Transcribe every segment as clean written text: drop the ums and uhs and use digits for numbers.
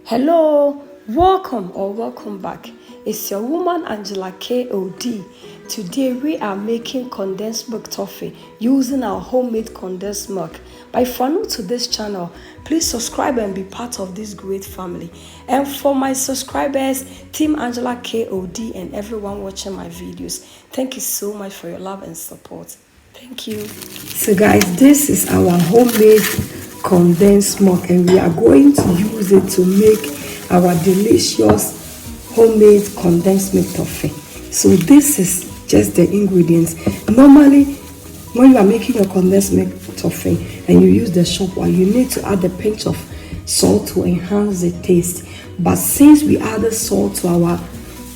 Hello, welcome back. It's your woman Angela KOD. Today we are making condensed milk toffee using our homemade condensed milk. But if you are new to this channel, please subscribe and be part of this great family. And for my subscribers, Team Angela KOD and everyone watching my videos, thank you so much for your love and support. Thank you. So guys, this is our homemade condensed milk and we are going to use it to make our delicious homemade condensed milk toffee. So this is just the ingredients. Normally when you are making your condensed milk toffee and you use the shop one, you need to add a pinch of salt to enhance the taste. But since we added salt to our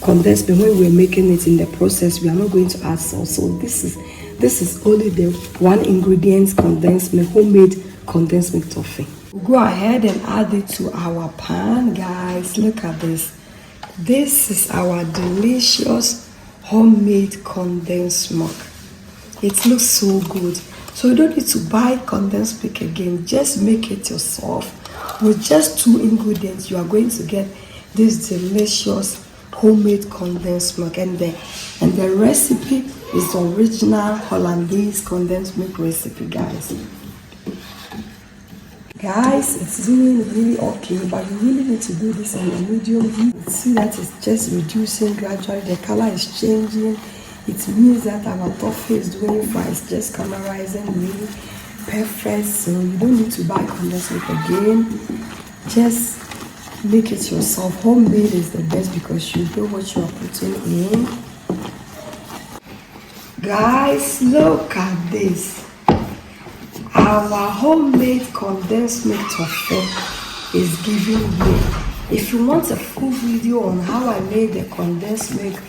condensed milk when we were making it in the process, we are not going to add salt. So this is only the one ingredient condensed milk, homemade condensed milk toffee. We'll go ahead and add it to our pan, guys. Look at this. This is our delicious homemade condensed milk. It looks so good. So you don't need to buy condensed milk again. Just make it yourself. With just 2 ingredients, you are going to get this delicious homemade condensed milk. And the recipe is the original Hollandaise condensed milk recipe, guys. Guys, it's really okay, but you really need to do this on a medium heat. See that it's just reducing gradually. The color is changing. It means that our toffee is doing fine. It's just colorizing really perfect. So you don't need to buy condensed milk again. Just make it yourself. Homemade is the best because you know what you are putting in. Guys, look at this. Our homemade condensed milk toffee is giving way. If you want a full video on how I made the condensed milk,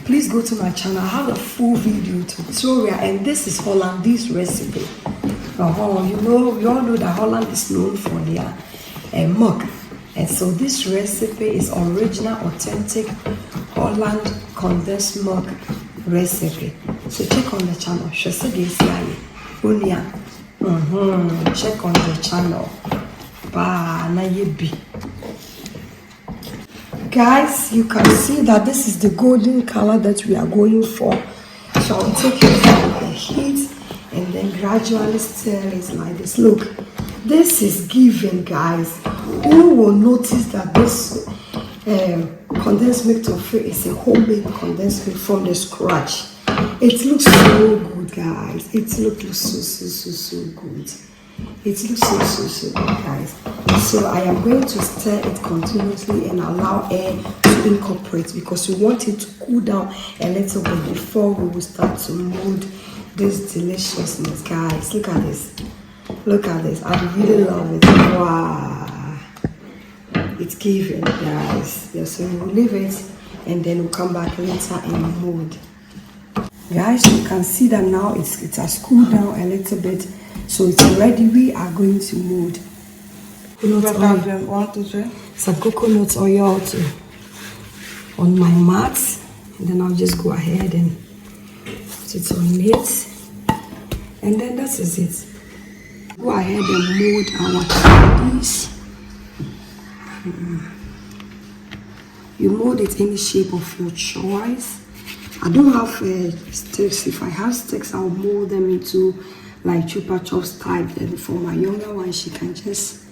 please go to my channel. I have a full video tutorial, and this is Hollandaise recipe. We all know that Holland is known for their milk, and so this recipe is original, authentic Holland condensed milk recipe. So check on the channel. Check on the channel. Guys, you can see that this is the golden color that we are going for. So I'll take it from the heat and then gradually stir it like this. Look, this is given, guys. Who will notice that this condensed milk toffee is a homemade condensed milk from the scratch? It looks so good, guys. It looks so good. It looks so good, guys. So I am going to stir it continuously and allow air to incorporate because we want it to cool down a little bit before we will start to mold this deliciousness, guys. Look at this. Look at this. I really love it. Wow. It's giving, guys. Yeah, so we'll leave it and then we'll come back later and mold. Guys, you can see that now it has cooled down a little bit, so it's ready. We are going to mold. Some coconut oil on my mat, and then I'll just go ahead and put it on it, and then that is it. Go ahead and mold our candies. You mold it any shape of your choice. I don't have sticks. If I have sticks, I'll mold them into like chupa chops type. And for my younger one, she can just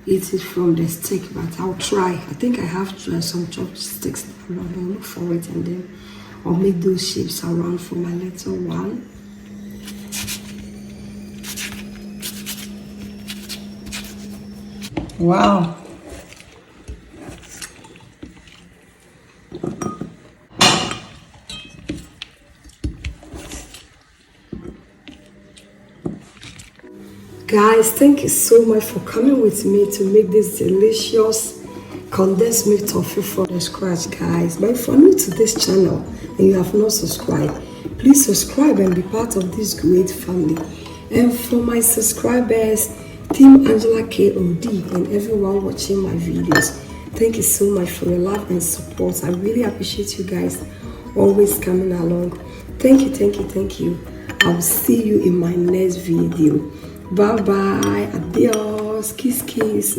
eat it from the stick. But I'll try. I think I have some chopsticks. I'll look for it and then I'll make those shapes around for my little one. Wow. Guys, thank you so much for coming with me to make this delicious condensed milk toffee from the scratch, guys. But if you're new to this channel and you have not subscribed, please subscribe and be part of this great family. And for my subscribers, Team Angela KOD and everyone watching my videos, thank you so much for your love and support. I really appreciate you guys always coming along. Thank you. I'll see you in my next video. Bye bye. Adios. kiss.